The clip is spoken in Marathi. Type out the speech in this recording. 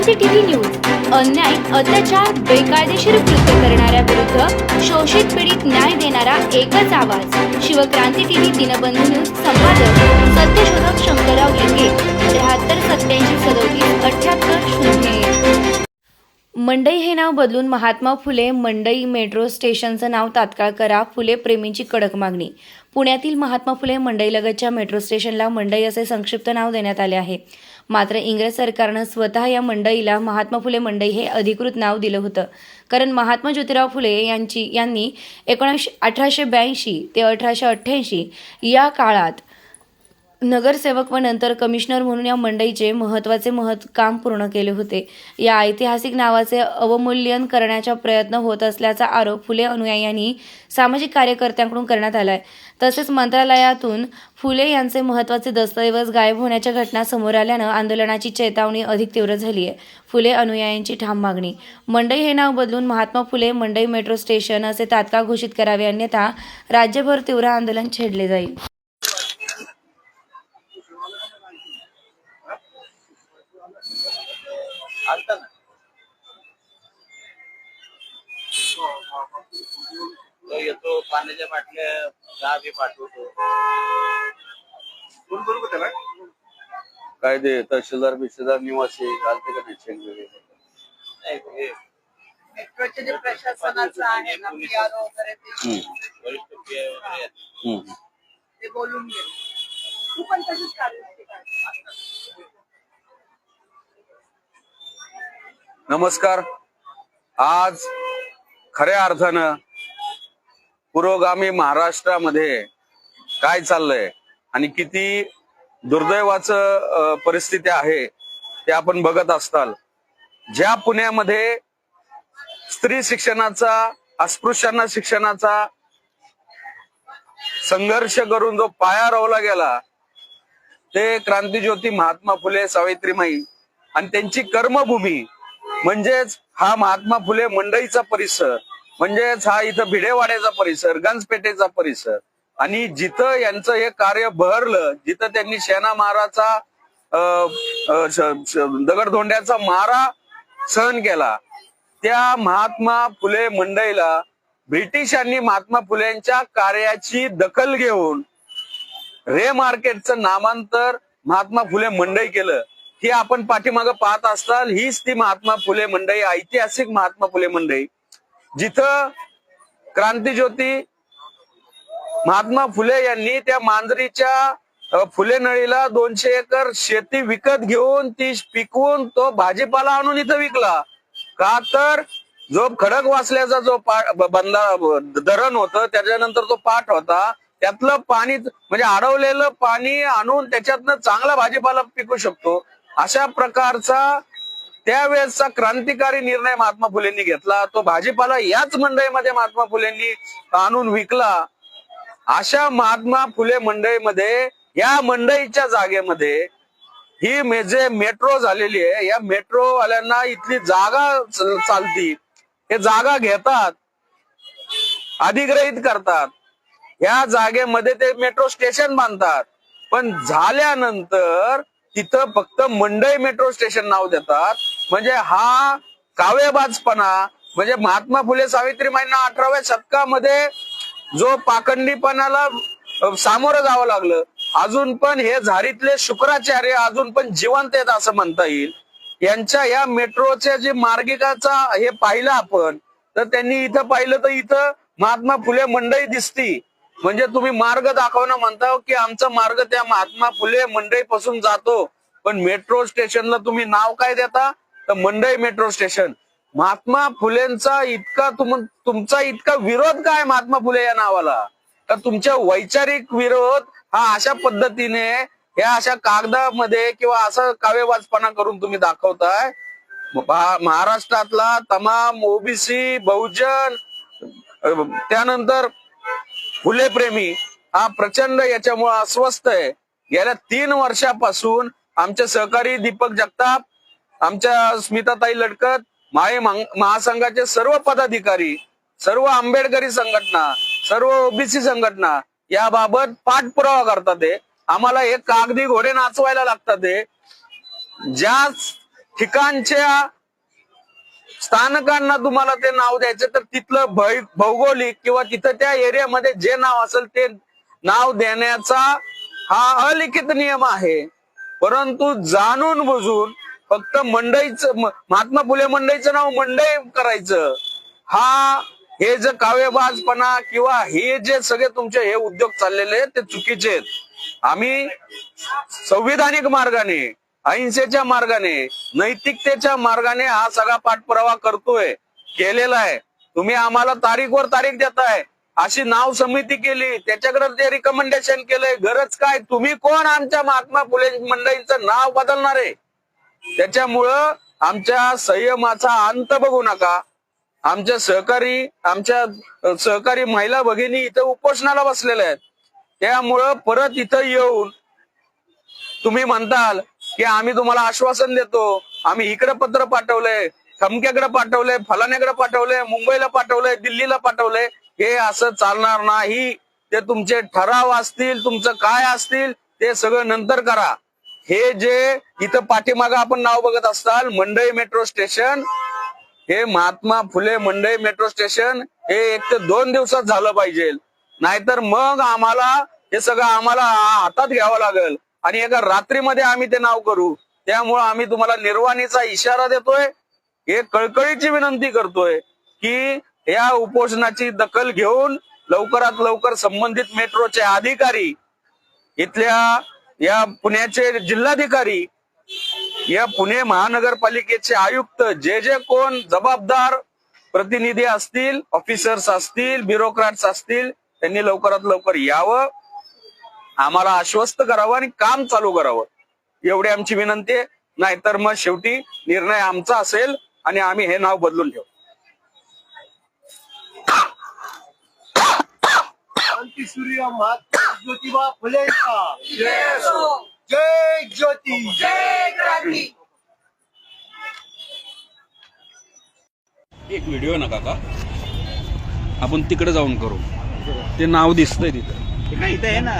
शिवक्रांती टीव्ही न्यूज अन्याय, अत्याचार, बेकायदेशीर कृत्य करणाऱ्या विरुद्ध शोषित पीडित न्याय देणारा एकच आवाज. Shivkranti TV Dinbandhu news. संपादक सत्यशोधक शंकरराव लिंगे. 7387377880. मंडई हे नाव बदलून महात्मा फुले मंडई मेट्रो स्टेशनचं नाव तात्काळ करा. फुले प्रेमींची कडक मागणी. पुण्यातील महात्मा फुले मंडईलगतच्या मेट्रो स्टेशनला मंडई असे संक्षिप्त नाव देण्यात आले आहे. मात्र इंग्रज सरकारनं स्वतः या मंडईला महात्मा फुले मंडई हे अधिकृत नाव दिलं होतं. कारण महात्मा ज्योतिराव फुले यांनी 1882 ते 1888 या काळात नगरसेवक व नंतर कमिशनर म्हणून या मंडईचे महत्त्वाचे काम पूर्ण केले होते. या ऐतिहासिक नावाचे अवमूल्यन करण्याचा प्रयत्न होत असल्याचा आरोप फुले अनुयायांनी सामाजिक कार्यकर्त्यांकडून करण्यात आला आहे. तसेच मंत्रालयातून फुले यांचे महत्त्वाचे दस्तऐवज गायब होण्याच्या घटना समोर आल्यानं आंदोलनाची चेतावणी अधिक तीव्र झाली आहे. फुले अनुयायांची ठाम मागणी. मंडई हे नाव बदलून महात्मा फुले मंडई मेट्रो स्टेशन असे तात्काळ घोषित करावे, अन्यथा राज्यभर तीव्र आंदोलन छेडले जाईल. तो येतो पाण्याच्या बाटल्या चहा बी पाठवतो. काय ते तहसीलदार बिशीलदार निवासी घालते का नाही चेक वगैरे? मेट्रोचे जे प्रशासनाचं आहे ना, PRO वगैरे ते वरिष्ठ PI वगैरे आहेत. ते बोलून गेले. तू पण तशीच कार्यवाही कर. नमस्कार. आज खऱ्या अर्थानं पुरोगामी महाराष्ट्रामध्ये काय चाललंय आणि किती दुर्दैवाचं परिस्थिती आहे ते आपण बघत असताल. ज्या पुण्यामध्ये स्त्री शिक्षणाचा, अस्पृश्यांना शिक्षणाचा संघर्ष करून जो पाया रोवला गेला ते क्रांतीज्योती महात्मा फुले सावित्रीमाई आणि त्यांची कर्मभूमी म्हणजेच हा महात्मा फुले मंडईचा परिसर, म्हणजेच हा इथं भिडेवाड्याचा परिसर, गंजपेठेचा परिसर, आणि जिथं यांचं हे कार्य बहरलं, जिथं त्यांनी सेना माराचा दगडधोंड्याचा मारा सहन केला, त्या महात्मा फुले मंडईला ब्रिटिशांनी महात्मा फुलेंच्या कार्याची दखल घेऊन रे मार्केटचं नामांतर महात्मा फुले मंडई केलं. ही आपण पाठीमागं पाहत असताल. हीच ती महात्मा फुले मंडई, ऐतिहासिक महात्मा फुले मंडई, जिथं क्रांतीज्योती महात्मा फुले यांनी त्या मांजरीच्या फुले नळीला 200 एकर शेती विकत घेऊन ती पिकवून तो भाजीपाला आणून इथं विकला. का तर जो खडकवासल्याचा जो धरण होतं, त्याच्यानंतर तो पाट होता, त्यातलं पाणी म्हणजे अडवलेलं पाणी आणून त्याच्यातनं चांगला भाजीपाला पिकू शकतो. अशा प्रकारचा त्यावेळेसचा क्रांतिकारी निर्णय महात्मा फुलेंनी घेतला. तो भाजीपाला याच मंडईमध्ये महात्मा फुलेंनी आणून विकला. अशा महात्मा फुले मंडईमध्ये, या मंडईच्या जागेमध्ये ही जे मेट्रो झालेली आहे, या मेट्रो वाल्यांना इथली जागा चालती, हे जागा घेतात, अधिग्रहित करतात, या जागेमध्ये ते मेट्रो स्टेशन बांधतात. पण झाल्यानंतर तिथं फक्त मंडई मेट्रो स्टेशन नाव देतात. म्हणजे हा कावेबाजपणा, म्हणजे महात्मा फुले सावित्रीमाईंना 18व्या शतकामध्ये जो पाखंडीपणाला सामोरं जावं लागलं, अजून पण हे झारीतले शुक्राचार्य अजून पण जिवंत आहेत असं म्हणता येईल. यांच्या या मेट्रोच्या जी मार्गिकाचा हे पाहिलं आपण, तर त्यांनी इथं पाहिलं तर इथं महात्मा फुले मंडई दिसती. म्हणजे तुम्ही मार्ग दाखवणं म्हणता की आमचा मार्ग त्या महात्मा फुले मंडई पासून जातो, पण मेट्रो स्टेशनला तुम्ही नाव काय देता? तर मंडई मेट्रो स्टेशन. महात्मा फुलेंचा इतका तुमचा इतका विरोध काय महात्मा फुले या नावाला? तर तुमच्या वैचारिक विरोध हा अशा पद्धतीने या अशा कागदामध्ये किंवा असं कावेबाजपणा करून तुम्ही दाखवताय. महाराष्ट्रातला तमाम ओबीसी, बहुजन, त्यानंतर फुले प्रेमी हा प्रचंड याच्यामुळे अस्वस्थ आहे. गेल्या 3 वर्षापासून आमचे सहकारी दीपक जगताप, आमच्या स्मिताताई लडकत, माळे महासंघाचे सर्व पदाधिकारी, सर्व आंबेडकरी संघटना, सर्व ओबीसी संघटना याबाबत पाठपुरावा करतात. आम्हाला हे कागदी घोडे नाचवायला लागतात. ज्या ठिकाणच्या स्थानकांना तुम्हाला ते नाव द्यायचं तर तिथलं भौगोलिक किंवा तिथं त्या एरियामध्ये जे नाव असेल ते नाव देण्याचा हा अलिखित नियम आहे. परंतु जाणून बुजून फक्त मंडईचं महात्मा फुले मंडईचं नाव मंडई करायचं, हे जे कावेबाजपणा किंवा हे जे सगळे तुमचे हे उद्योग चाललेले आहेत ते चुकीचे आहेत. आम्ही संविधानिक मार्गाने, अहिंसेच्या मार्गाने, नैतिकतेच्या मार्गाने हा सगळा पाठपुरावा करतोय, केलेला आहे. तुम्ही आम्हाला तारीखवर तारीख देताय, अशी नाव समिती केली, त्याच्याकडे ते रिकमेंडेशन केलंय. गरज काय? तुम्ही कोण आमच्या महात्मा फुले मंडईचं नाव बदलणार आहे? त्याच्यामुळं आमच्या संयमाचा अंत बघू नका. आमच्या सहकारी महिला भगिनी इथं उपोषणाला बसलेल्या आहेत. त्यामुळं परत इथं येऊन तुम्ही म्हणताल की आम्ही तुम्हाला आश्वासन देतो, आम्ही इकडे पत्र पाठवलंय, खमक्याकडे पाठवलंय, फलाण्याकडे पाठवलंय, मुंबईला पाठवलंय, दिल्लीला पाठवलंय, हे असं चालणार नाही. ते तुमचे ठराव असतील, तुमचं काय असतील ते सगळं नंतर करा. हे जे इथं पाठीमागं आपण नाव बघत असताल मंडई मेट्रो स्टेशन, हे महात्मा फुले मंडई मेट्रो स्टेशन हे 1 ते 2 दिवसात झालं पाहिजे. नाहीतर मग आम्हाला हे सगळं हातात घ्यावं लागेल आणि एका रात्रीमध्ये आम्ही ते नाव करू. त्यामुळे आम्ही तुम्हाला निर्वाणीचा इशारा देतोय, हे कळकळीची विनंती करतोय की या उपोषणाची दखल घेऊन लवकरात लवकर संबंधित मेट्रोचे अधिकारी, इथल्या या पुण्याचे जिल्हाधिकारी, या पुणे महानगरपालिकेचे आयुक्त, जे कोण जबाबदार प्रतिनिधी असतील, ऑफिसर्स असतील, ब्युरोक्रॅट्स असतील, त्यांनी लवकरात लवकर यावं, आम्हाला आश्वस्त करावं आणि काम चालू करावं, एवढी आमची विनंती आहे. नाहीतर मग शेवटी निर्णय आमचा असेल आणि आम्ही हे नाव बदलून ठेवू. क्रांतीसूर्य महात्मा ज्योतिबा फुलेंचा जय ज्योती जय क्रांती. एक व्हिडिओ नका का आपण तिकडे जाऊन करू, ते नाव दिसतंय तिथं. इथे आहे ना.